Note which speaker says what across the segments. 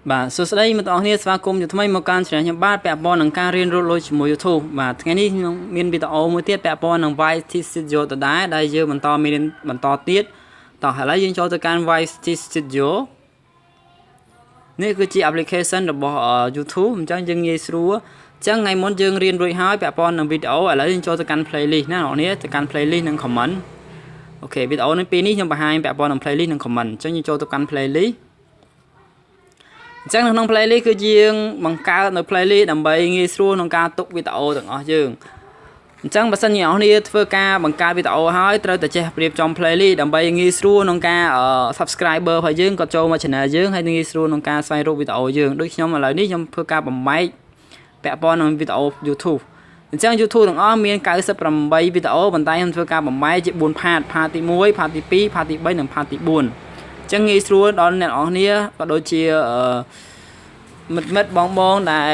Speaker 1: បាទសួស្តីមកបងប្អូនស្វាគមន៍ជាថ្មីមកកាន់ channel ខ្ញុំបាទពាក់ព័ន្ធនឹងការរៀនរត់លុយជាមួយ YouTube បាទថ្ងៃនេះខ្ញុំមានវីដេអូមួយទៀតពាក់ព័ន្ធនឹង YT Studio ដដែលដែលយើងបន្តទៀតតោះឥឡូវយើងចូលទៅកាន់ YT Studio នេះគឺជា application របស់ YouTube អញ្ចឹងយើងងាយស្រួលអញ្ចឹងថ្ងៃមុនយើងរៀនរួចហើយពាក់ព័ន្ធនឹងវីដេអូឥឡូវយើងចូលទៅកាន់ playlist ណាបងប្អូនទៅកាន់ playlist និង comment អូខេវីដេអូនេះពីរនេះខ្ញុំបង្ហាញពាក់ព័ន្ធនឹង playlist និង comment អញ្ចឹងយើងចូលទៅកាន់ playlist អញ្ចឹងនៅក្នុង playlist គឺយើងបង្កើតនៅ playlist ដើម្បីងាយស្រួលក្នុងការទុកវីដេអូទាំងអស់យើងអញ្ចឹងបើសិនជាអ្នកនរធ្វើការបង្កើតវីដេអូហើយត្រូវតែចេះរៀបចំ playlist ដើម្បីងាយស្រួលក្នុងការ subscriber របស់យើងក៏ចូលមក channel យើងហើយងាយស្រួលក្នុងការស្វែងរកវីដេអូយើងដូចខ្ញុំឥឡូវនេះខ្ញុំធ្វើការបំបែកពាក់ព័ន្ធនឹងវីដេអូ YouTube អញ្ចឹង YouTube ទាំងអស់មាន98វីដេអូប៉ុន្តែខ្ញុំធ្វើការបំបែកជា4 part ទី1 part ទី2 part ទី3និង part ទី4អញ្ចឹងងាយស្រួលដល់អ្នកនរគ្នាក៏ដូចជាមិត្តបងដែល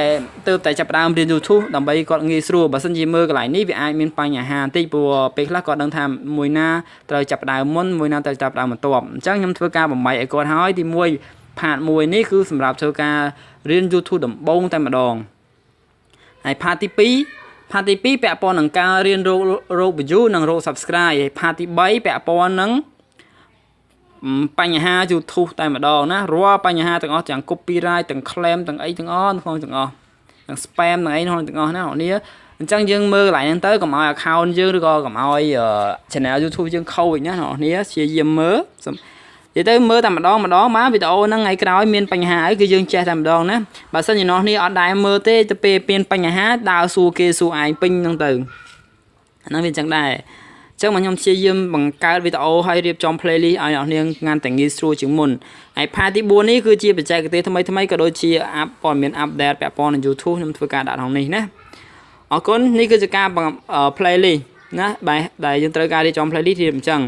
Speaker 1: ទើបតែចាប់ផ្ដើមរៀន YouTube ដើម្បីគាត់ងាយស្រួលបើសិនជាមើលកន្លែងនេះវាអាចមានបញ្ហាបន្តិចព្រោះពេលខ្លះគាត់ដឹងថាមួយណាត្រូវចាប់ផ្ដើមមុនមួយណាត្រូវចាប់ផ្ដើមបន្ទាប់អញ្ចឹងខ្ញុំធ្វើការបំបែកឲ្យគាត់ហើយទី1 part 1នេះគឺសម្រាប់ធ្វើការរៀន YouTube ដំបូងតែម្ដងហើយ part ទី2ពាក់ព័ន្ធនឹងការរៀនរក view និងរក subscribe ហើយ part ទី3ពាក់ព័ន្ធនឹងបញ្ហា YouTube តែម្ដងណារាល់បញ្ហាទាំងអស់ទាំង copyright ទាំង claim ទាំងអីទាំងអស់ទាំង spam ទាំងអីទាំងអស់ណាអ្នកនាងអញ្ចឹងយើងមើលកន្លែងហ្នឹងទៅកុំឲ្យ account យើងឬក៏កុំឲ្យ channel YouTube យើងខូចណាអ្នកនាងព្យាយាមមើលនិយាយទៅមើលតែម្ដងមកវីដេអូហ្នឹងថ្ងៃក្រោយមានបញ្ហាអីគឺយើងចេះតែម្ដងណាបើសិនជាអ្នកនាងអត់ដែរមើលទេទៅពេលមានបញ្ហាដើរសួរគេសួរឯងពេញហ្នឹងទៅហ្នឹងវាអញ្ចឹងដែរអញ្ចឹងមកខ្ញុំព្យាយាមបង្កើតវីដេអូហើយរៀបចំ playlist ឲ្យអ្នកនាងងានតែងាយស្រួលជាងមុនហើយ part ទី4នេះគឺជាបច្ចេកទេសថ្មីក៏ដូចជា ព័ត៌មាន update ពាក់ព័ន្ធនឹង YouTube ខ្ញុំធ្វើការដាក់ក្នុងនេះណាអរគុណនេះគឺជាការ playlist ណាដែលយើងត្រូវការរៀបចំ playlist រៀបអញ្ចឹង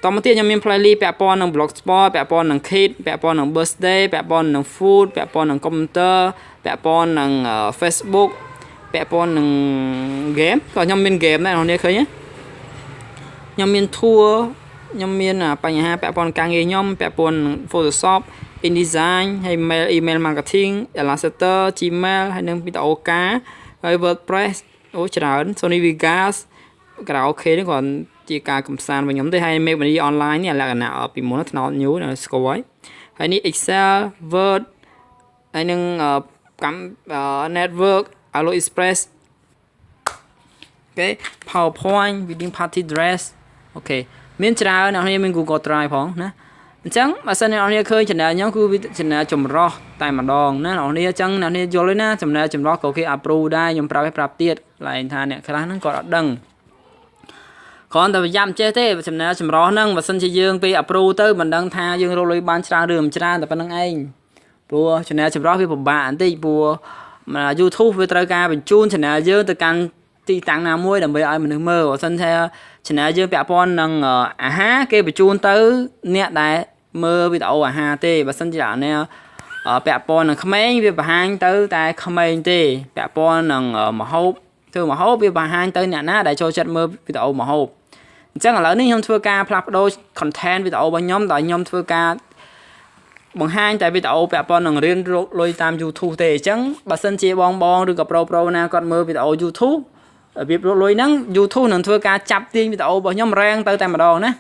Speaker 1: តមកទៀតខ្ញុំមាន playlist ពាក់ព័ន្ធនឹង blog spot ពាក់ព័ន្ធនឹង kid ពាក់ព័ន្ធនឹង birthday ពាក់ព័ន្ធនឹង food ពាក់ព័ន្ធនឹង computer ពាក់ព័ន្ធនឹង Facebook ពាក់ព័ន្ធនឹង game ក៏ខ្ញុំមាន game ដែរអ្នកនាងឃើញទេខ្ញុំមាន tour ខ្ញុំមានបញ្ហាពាក់ព័ន្ធការងារខ្ញុំពាក់ព័ន្ធនឹង Photoshop InDesign ហើយ mail email marketing Illustrator Gmail ហើយនឹងវីដេអូការហើយ WordPress អូច្រើន Sony Vegas karaoke នេះគាត់ជាការកំសាន្តរបស់ខ្ញុំទេហើយ make money online នេះលក្ខណៈពីមុនថ្នោត new ស្គាល់ហើយនេះ Excel Word ហើយនឹងnetwork AliExpress អូខេ PowerPoint wedding party dress អូខេមានច្រើនអ្នកនាងមាន Google Drive ផងណាអញ្ចឹងបើសិនអ្នកនាងឃើញ channel ខ្ញុំគឺ channel ចម្រោះតែម្ដងណាអ្នកនាងអញ្ចឹងអ្នកនាងយល់ទេណា channel ចម្រោះក៏គេ approve ដែរខ្ញុំប្រាប់ទៀតឡើងថាអ្នកខ្លះហ្នឹងគាត់អត់ដឹងគ្រាន់តែប្រយ័ត្នចេះទេ channel ចម្រោះហ្នឹងបើសិនជាយើងពេល approve ទៅមិនដឹងថាយើងរកលុយបានច្រើនឬមិនច្រើនតែប៉ុណ្្នឹងឯងព្រោះ channel ចម្រោះវាពិបាកបន្តិចព្រោះ YouTube វាត្រូវការបញ្ជូន channel យើងទៅកាន់ទីតាំងណាមួយដើម្បីឲ្យមនុស្សមើលបើសិនថា channel យើងពាក់ព័ន្ធនឹងអាហារគេបញ្ជូនទៅអ្នកដែលមើលវីដេអូអាហារទេបើសិនជាអ្នកពាក់ព័ន្ធនឹងក្មេងវាបង្ហាញទៅតែក្មេងទេពាក់ព័ន្ធនឹងម្ហូបធ្វើម្ហូបវាបង្ហាញទៅអ្នកណាដែលចូលចិត្តមើលវីដេអូម្ហូបអញ្ចឹងឥឡូវនេះខ្ញុំធ្វើការផ្លាស់ប្ដូរ content វីដេអូរបស់ខ្ញុំដោយខ្ញុំធ្វើការបង្ហាញតែវីដេអូពាក់ព័ន្ធនឹងរៀនរកលុយតាម YouTube ទេអញ្ចឹងបើសិនជាបងឬក៏ប្រូណាគាត់មើលវីដេអូ YouTube របៀបរកលុយហ្នឹង YouTube នឹងធ្វើការចាប់ទាញវីដេអូរបស់ខ្ញុំរាំងទៅតែម្ដងណា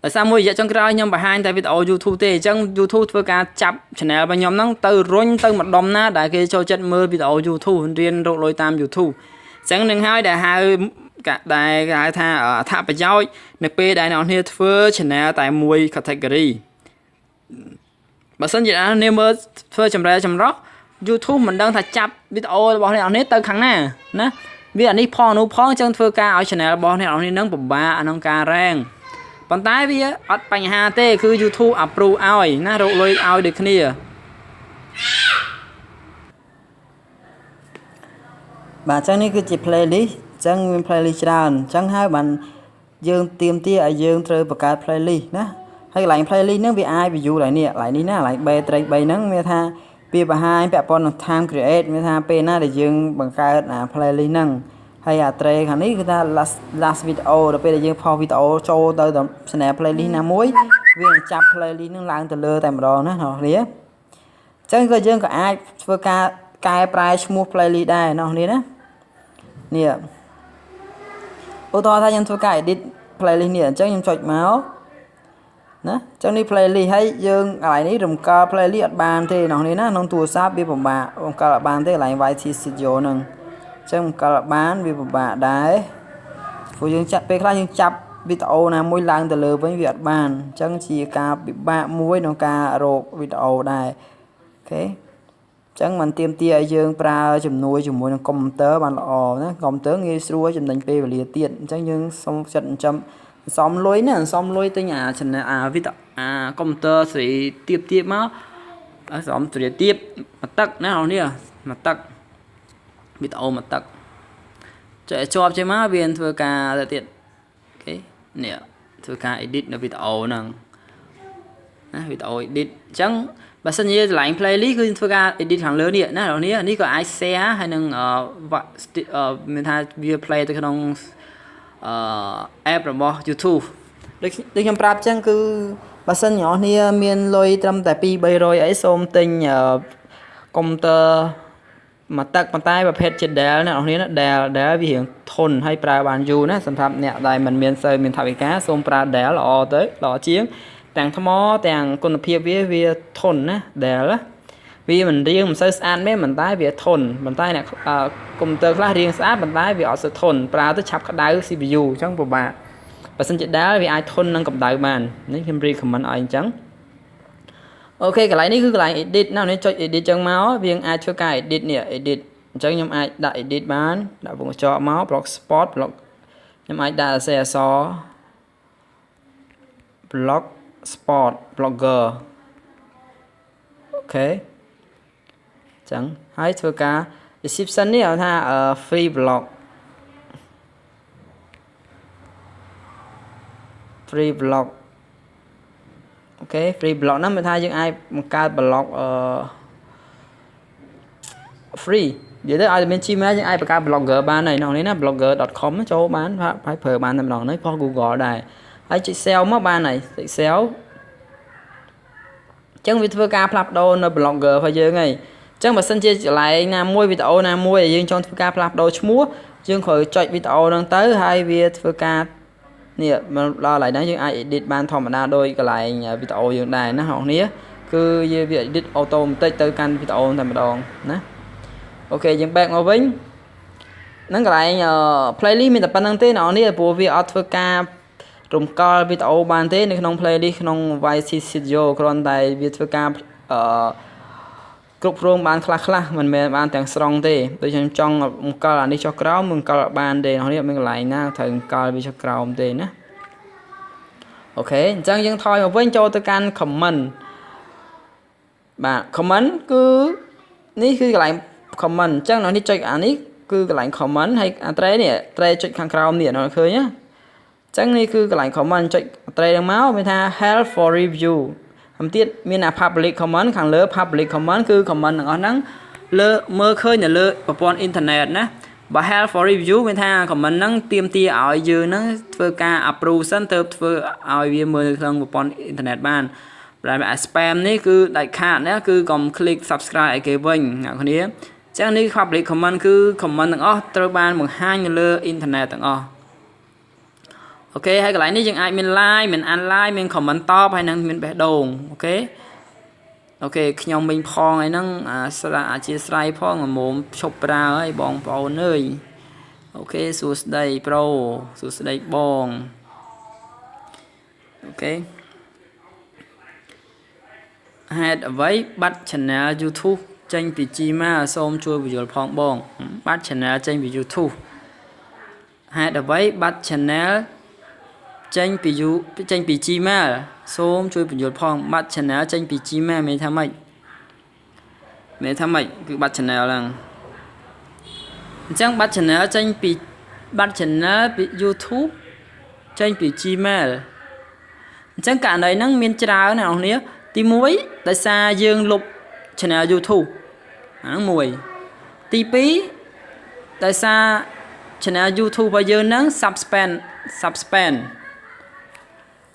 Speaker 1: ដោយសារមួយរយៈចុងក្រោយខ្ញុំបង្ហាញតែវីដេអូ YouTube ទេអញ្ចឹង YouTube ធ្វើការចាប់ channel របស់ខ្ញុំហ្នឹងទៅរុញទៅម្ដុំណាដែលគេចូលចិត្តមើលវីដេអូ YouTube រៀនរកលុយតាម YouTube អញ្ចឹងនឹងហើយដែលហៅថាអត្ថប្រយោជន៍នៅពេលដែលអ្នកនាងធ្វើ channel តែមួយ category បើសិនជាអ្នកនាងមើលធ្វើចម្រោះ YouTube មិនដឹងថាចាប់វីដេអូរបស់អ្នកនេះទៅខាងណាណាវាអានេះផងនោះផងអញ្ចឹងធ្វើការឲ្យ channel របស់អ្នកនេះនឹងពិបាកក្នុងការរ៉េងប៉ុន្តែវាអត់បញ្ហាទេគឺ YouTube approve ឲ្យណារកលុយឲ្យដូចគ្នាបាទអញ្ចឹងនេះគឺជា playlist អញ្ចឹងមាន playlist ច្រើនអញ្ចឹងហើយបានយើងទៀមទាឲ្យយើងត្រូវបង្កើត playlist ណាហើយកន្លែង playlist ហ្នឹងវាអាច view ឡើងនេះកន្លែងនេះណាកន្លែង B 3ហ្នឹងមានថាវាបង្ហាញពាក់ព័ន្ធនឹង time create មានថាពេលណាដែលយើងបង្កើត playlist ហ្នឹងហើយអា tray ខាងនេះគឺថា last video ដល់ពេលដែលយើងផុសវីដេអូចូលទៅ channel playlist ណាមួយវានឹងចាប់ playlist ហ្នឹងឡើងទៅលើតែម្ដងណាអ្នកនាង chẳng có dương có ai vừa cái price mua playlist đây nó này nè ô tô thay nhân vừa cái edit playlist nè chẳng nhân chọn máu nè chẳng đi playlist hay dương lại ní rùm ca playlist bàn thì nó này nó tua sáp bị bồng bạ ông ca là bàn thì lại vài thì studio nè chẳng ca là bán bị bồng bạ đấy phụ dương chặt về khai dương chập video nào môi lang từ lừa với Việt bàn chẳng chỉ ca bị bạ muối nó ca rột video đây ok chẳng mình tiêm tia dương pra chùm nuôi chùm muối công tớ bàn lọ nhé công tớ nghe xua chùm đánh pe và lìa tiền chẳng dương xong trận chậm xong lối nè xong lối tới nhà chừng video công tớ sẽ tiếp máu xong sẽ tiếp mặt tắc nào nè mặt tắc video mặt tắc chạy cho chơi má viên thừa cả là tiện ok nè thừa cả edit là video nè video edit chẳng bà sân như lại playlist cứ thừa cả edit hàng lớn điện nè đó ní có ai share hay nâng mình thay video play từ trong app rồi YouTube được nhầm prap chẳng cứ bà sân nhỏ ní miền lôi trăm tại pi bay rồi ấy xôm tinh công tơ mà tắc bàn tay và phết trên đá này nó đá vì hiện thôn hay pra bàn du nè sản phẩm nè đây mình miền sơi miền thảo cá xôm pra đá lò tới lò chiến tàng thâm mó tàng con phía về thôn nè đá đó vì mình riêng mình sơi ăn mấy mình tay về thôn bàn tay này cùng tơ là riêng sát bàn tay vì họ sẽ thôn pra tới chắp cái đá CPU trong bộ bà và xin chết đá vì ai thôn nâng cầm đại bàn nếu thêm riêng comment anh trắng ok cái này cứ lại edit nào nên cho edit chân máu viên ai cho cái edit nè edit chẳng nhóm ai đã edit bán đã vùng cho máu block spot block nhóm ai đã xe so block spot blogger ok chẳng hãy cho cả description này ở tha free blog ok free blog nó mình thay những ai một cái blog free vậy đó ai bên Gmail những ai một cái blogger bán này nó là blogger.com cho bán phải phở bán tầm đó nói for Google đây ai chị sell mất bán này chị sell chẳng vì thưa ca plap đâu nó blogger phải dơ ngay chẳng mà xin chia lại nam mua video nam mua dương trong thưa ca plap đâu múa dương khỏi chọn video đang tới hai việc thưa ca nè mà lo lại đấy những ai edit ban thòng mà đôi cái lại video dương đài nó học nía cứ việc edit auto tới căn video thành đòn nè ok những bạn ngồi vĩnh nó lại playlist mình tập năng thế nào nè bộ việc ca rung coi video ban thế này không playlist không vài video còn tại việc ca group room ban class mình ban tiếng strong thế tôi trong một coi là đi cho cáo mình coi là ban để nó mình lại na thường coi đi cho cáo thế nè ok chẳng dân thôi với cho tôi can comment bạn comment cứ ní cứ lại comment chắc nó đi check ảnh ní cứ lại comment hay tre nè tre check khang cáo nè nó khơi nhá chẳng ní cứ lại comment check tre đang máu mình tha help for review hàm tiết mình là public comment khang lỡ public comment cứ comment ở nắng lỡ mơ khơi nhà lỡ upon internet nè và help for review mình tha comment nắng tiêm tia ở dư nắng vừa ca approve center vừa ở viên mơ khang upon internet ban rồi spam ní cứ đại khả nè cứ còn click subscribe cái bên conนี้chẳng ní public comment cứ comment tầng ó từ ban một hai nhà lỡ internet tầng ó ok hay cái lại ní những ai mình like mình unlike mình comment top hay năng mình bé đồn ok nhóm mình phong ấy năng chia sẻ phong mà muốn chụp ra ấy bong pro nơi ok xuống đây pro xuống đây bong ok head với bắt channel YouTube tranh bị chi mà xôm chui video phong bong bắt channel tranh bị YouTube head với bắt channel tranh bị chi mà xôm chui video phong bắt channel tranh bị chi mà mấy tham mày cứ bắt channel là chẳng bắt channel tranh bị YouTube tranh bị chi mà chẳng cả này năng miên trào nào nữa tí muối tại sao dương lục channel YouTube mùi tí pí tại sao channel YouTube bây giờ nắng subspan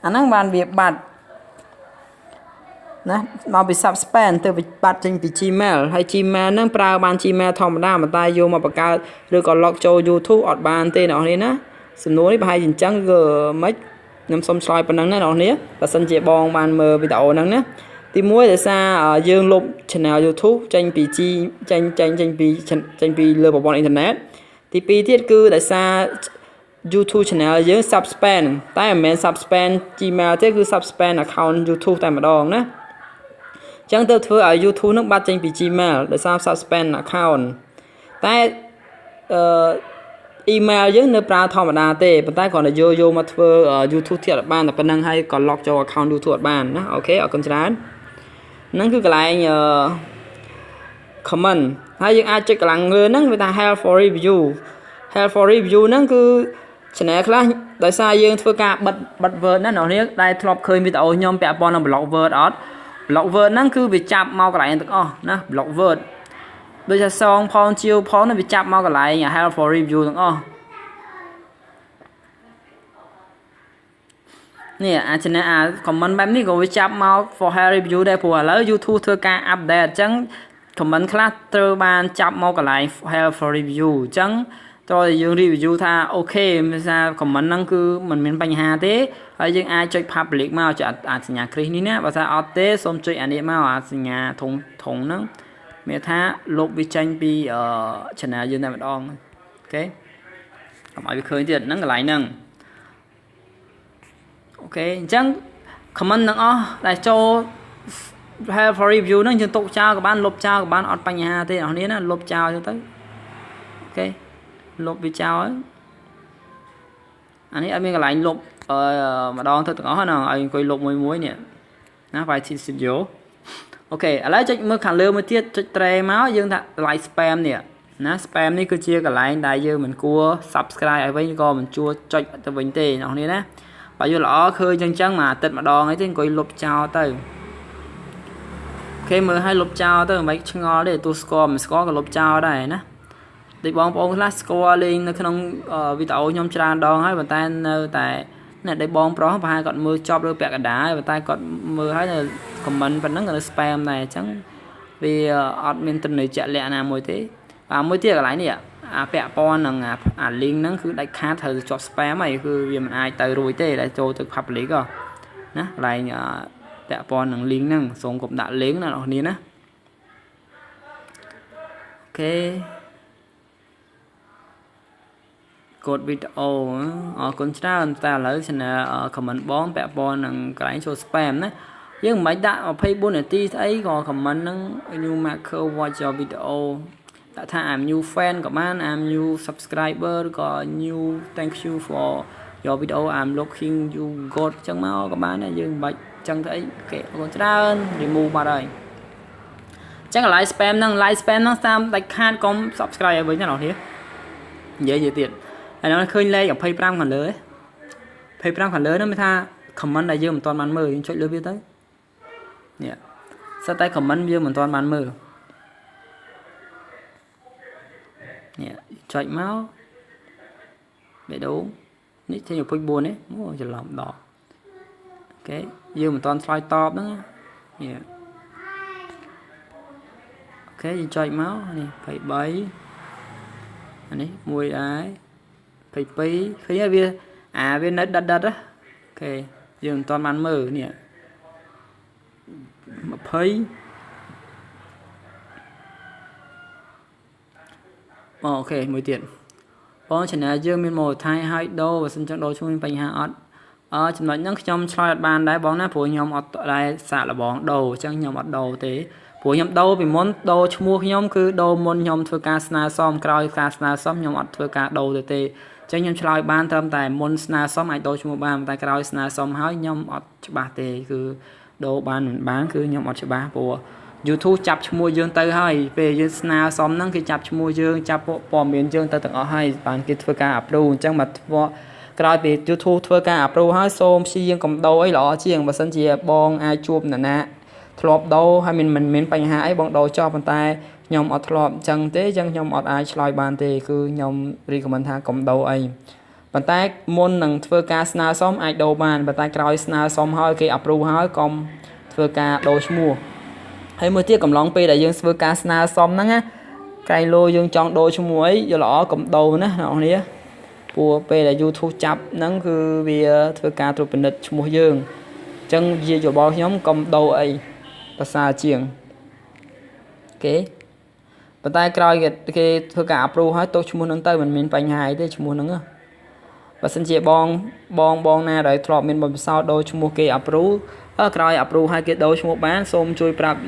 Speaker 1: anh năng bàn việc bật ណាមកពី subspan ទៅបាត់ចេញពី Gmail ហើយ Gmail ហ្នឹងប្រើបាន Gmail ធម្មតាប៉ុន្តែយកមកបង្កើតឬក៏ log ចូល YouTube អត់បានទេអ្នកនរណាសំណួរនេះប្រហែលជាអញ្ចឹងគឺមិនខ្ញុំសុំឆ្លើយប៉ុណ្ណឹងណាអ្នកនរបើសិនជាបងបានមើលវីដេអូហ្នឹងណាទី1ដោយសារយើងលុប channel YouTube ចេញពីចេញពីលើប្រព័ន្ធអ៊ីនធឺណិតទី2ទៀតគឺដោយសារ YouTube channel យើង subspan តែមិនមែន subspan Gmail ទេគឺ subspan account YouTube តែម្ដងណាអញ្ចឹងទៅធ្វើឲ្យ YouTube នឹងបាត់ចេញពី Gmail ដោយសារ subspan account តែemail យើងនៅប្រើធម្មតាទេប៉ុន្តែគ្រាន់តែយកមកធ្វើ YouTube ទៀតអត់បានតែប៉ុណ្្នឹងហើយក៏ log ចូល account YouTube អត់បានណាអូខេអរគុណច្រើនហ្នឹងគឺកន្លែងcomment ហើយយើងអាចចុចកន្លងលើហ្នឹងវាថា help for review ហ្នឹងគឺ channel ខ្លះដោយសារយើងធ្វើការបិទ word ណាអ្នកនាងដែលធ្លាប់ឃើញវីដេអូខ្ញុំពាក់ព័ន្ធនឹង block word អត់ block word ហ្នឹងគឺវាចាប់មកកន្លែងទាំងអស់ណា block word ដូចថាសងផងជាវផងវាចាប់មកកន្លែង help for review ទាំងអស់នេះអាច channel comment បែបនេះក៏វាចាប់មក for help review ដែរព្រោះឥឡូវ YouTube ធ្វើការ update អញ្ចឹង comment ខ្លះត្រូវបានចាប់មកកន្លែង help for review អញ្ចឹងតើយើង review ថាអូខេមានថា comment ហ្នឹងគឺមិនមានបញ្ហាទេហើយយើងអាចចុច public មកចុចអាចសញ្ញាគ្រីសនេះណាបើថាអត់ទេសូមចុចអានេះមកអាសញ្ញាធំហ្នឹងមានថាលុបវាចេញពី channel យើងតែម្ដងអូខេកុំឲ្យវាឃើញទៀតហ្នឹងកន្លែងហ្នឹងអូខេអញ្ចឹង comment ទាំងអស់ដែលចូល help for review ហ្នឹងយើងទុកចោលក៏បានលុបចោលក៏បានអត់បញ្ហាទេអ្នកនាងណាលុបចោលទៅអូខេលុបវាចោលអានេះអត់មានកន្លែងលុបម្ដងទៅទាំងអស់ណាឲ្យអង្គុយលុបមួយនេះណា YT Studio អូខេឥឡូវចុចមើលខាងលើមួយទៀតចុច ត្រេមកយើងថា like spam នេះណា spam នេះគឺជាកន្លែងដែលយើងមិនគួរ subscribe ឲ្យវិញក៏មិនជួចុចទៅវិញទេអ្នកនាងណាបើយល់ល្អឃើញអញ្ចឹងមួយអាទិត្យម្ដងអីទេអង្គុយលុបចោលទៅអូខេមើលឲ្យលុបចោលទៅមិនឆ្ងល់ទេទូស្គាល់មិនស្គាល់ក៏លុបចោលដែរណាដូចបងប្អូនខ្លះស្គាល់លេងនៅក្នុងវីដេអូខ្ញុំច្រើនដងហើយប៉ុន្តែនៅតែអ្នកដែលបងប្រុសប្រហែលគាត់មើលចប់លើពាក់កណ្ដាលប៉ុន្តែគាត់មើលហើយនៅ comment ប៉ុណ្ណឹងក៏នៅ spam ដែរអញ្ចឹងវាអត់មានទំនើជាក់លាក់ណាមួយទេមួយទៀតកន្លែងនេះអាពាក់ព័ន្ធនឹងអា link ហ្នឹងគឺដាច់ខាតត្រូវជាប់ spam ហើយគឺវាមិនអាចទៅរួចទេដែលចូលទៅ public ណាកន្លែងពាក់ព័ន្ធនឹង link ហ្នឹងសូមកុំដាក់ link ណាអ្នកនាងណាអូខេកូដវីដេអូអរគុណច្រើនតែឥឡូវ channel comment បងពាក់ព័ន្ធនឹងកន្លែងចូល spam ណាយើងមិនបាច់ដាក់24នាទីស្អីក៏ comment ហ្នឹង new marker watch your video ដាក់ថា I'm new fan ក៏បាន I'm new subscriber ក៏ new thank you for your video I'm looking you good ចឹងមកក៏បានដែរយើងមិនបាច់ចឹងទៅអីគេអរគុណច្រើន remove បាត់ហើយចឹង like spam ហ្នឹងតាមដាច់ខាតកុំ subscribe ឲ្យវិញណាអ្នកនាងនិយាយទៀតហើយដល់ឃើញលេខ25ខាងលើ25ខាងលើហ្នឹងមានថា comment ដែលយើងមិនទាន់បានមើលយើងចុចលើវាទៅនេះសិតតែ comment យើងមិនទាន់បានមើលនេះចុចមកបេះដូងនេះចេញ24នេះអូច្រឡំដកអូខេយើងមិនទាន់ឆ្លើយតបហ្នឹងនេះអូខេយើងចុចមកនេះ23អានេះមួយដែរ22ឃើញហើយវានៅដិតអូខេយើងមិនទាន់បានមើលនេះ20អូខេមួយទៀតបង channel យើងមានម៉ូថៃហើយដូរបើសិនចឹងដូរឈ្មោះមានបញ្ហាអត់ចំណុចហ្នឹងខ្ញុំឆ្លើយអត់បានដែរបងណាព្រោះខ្ញុំអត់ដែរសាកល្បងដូរអញ្ចឹងខ្ញុំអត់ដូរទេព្រោះខ្ញុំដូរពីមុនដូរឈ្មោះខ្ញុំគឺដូរមុនខ្ញុំធ្វើការស្នើសុំក្រោយការស្នើសុំខ្ញុំអត់ធ្វើការដូរទេអញ្ចឹងខ្ញុំឆ្លើយបានត្រឹមតែមុនស្នើសុំអាចដូរឈ្មោះបានតែក្រោយស្នើសុំហើយខ្ញុំអត់ច្បាស់ទេគឺដូរបានមិនបានគឺខ្ញុំអត់ច្បាស់ព្រោះ YouTube ចាប់ឈ្មោះយើងទៅហើយពេលយើងស្នើសុំហ្នឹងគេចាប់ឈ្មោះយើងចាប់ព័ត៌មានយើងទៅទាំងអស់ហើយបានគេធ្វើការ approve អញ្ចឹងមកធ្វើក្រោយពី YouTube ធ្វើការ approve ហើយសូមព្យាយាមកំដូរអីល្អជាងបើសិនជាបងអាចជួបនរណាធ្លាប់ដូរហើយមិនមានបញ្ហាអីបងដូរចោលប៉ុន្តែខ្ញុំអត់ធ្លាប់អញ្ចឹងទេអញ្ចឹងខ្ញុំអត់អាចឆ្លើយបានទេគឺខ្ញុំ recommend ថាកំដូរអីប៉ុន្តែមុននឹងធ្វើការស្នើសុំអាចដូរបានប៉ុន្តែក្រោយស្នើសុំហើយគេ approve ហើយកុំធ្វើ ធ្វើការដូរឈ្មោះហើយមួយទៀតកំឡុងពេលដែលយើងធ្វើការស្នើសុំហ្នឹងណាក្រៃលោយើងចង់ដូរឈ្មោះអីយកល្អកុំដូរណាអ្នកនរព្រោះពេលដែល YouTube ចាប់ហ្នឹងគឺវាធ្វើការត្រួតពិនិត្យឈ្មោះយើងអញ្ចឹងជាយោបល់ខ្ញុំកុំដូរអីប្រសើរជាងអូខេប៉ុន្តែក្រោយគេធ្វើការ approve ហើយទុកឈ្មោះហ្នឹងទៅមិនមានបញ្ហាអីទេឈ្មោះហ្នឹងបើសិនជាបងណាដែលធ្លាប់មានបទពិសោធន៍ដូរឈ្មោះគេ approve ក្រោយ approve ហើយគេដូរឈ្មោះបានសូមជួយប្រាប់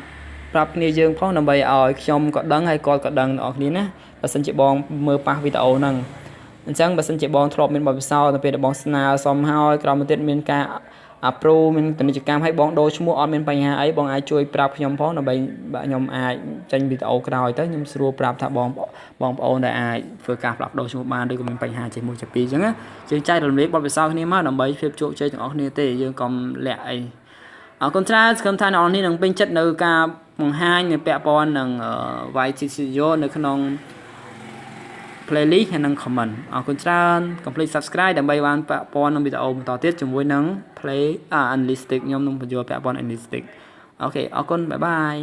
Speaker 1: គ្នាយើងផងដើម្បីឲ្យខ្ញុំក៏ដឹងហើយគាត់ក៏ដឹងអ្នកនរគ្នាណាបើសិនជាបងមើលប៉ះវីដេអូហ្នឹងអញ្ចឹងបើសិនជាបងធ្លាប់មានបទពិសោធន៍ទៅពេលដែលបងស្នើសុំហើយក្រោយមកទៀតមានការ approve មានពាណិជ្ជកម្មឲ្យបងដូរឈ្មោះអត់មានបញ្ហាអីបងអាចជួយប្រាប់ខ្ញុំផងដើម្បីខ្ញុំអាចចេញវីដេអូក្រោយទៅខ្ញុំស្រួលប្រាប់ថាបងប្អូនដែលអាចធ្វើការផ្លាស់ប្ដូរឈ្មោះបានឬក៏មានបញ្ហាជាមួយជាពីរអញ្ចឹងណាយើងចែករំលែកបទពិសោធន៍គ្នាមកដើម្បីភាពជោគជ័យទាំងអស់គ្នាទេយើងកុំលាក់អីអរគុណច្រើនសង្ឃឹមថាអ្នកនរនេះនឹងពេញចិត្តនៅការបង្ហាញនៅពាក់ព័ន្ធនឹង YT Studio នៅក្នុង playlist ហើយនិង comment អរគុណច្រើន complete subscribe ដើម្បីបានពាក់ព័ន្ធនឹងវីដេអូបន្តទៀតជាមួយនឹង play analytics ខ្ញុំនឹងបញ្យល់ពាក់ព័ន្ធ analytics អូខេអរគុណបាយបាយ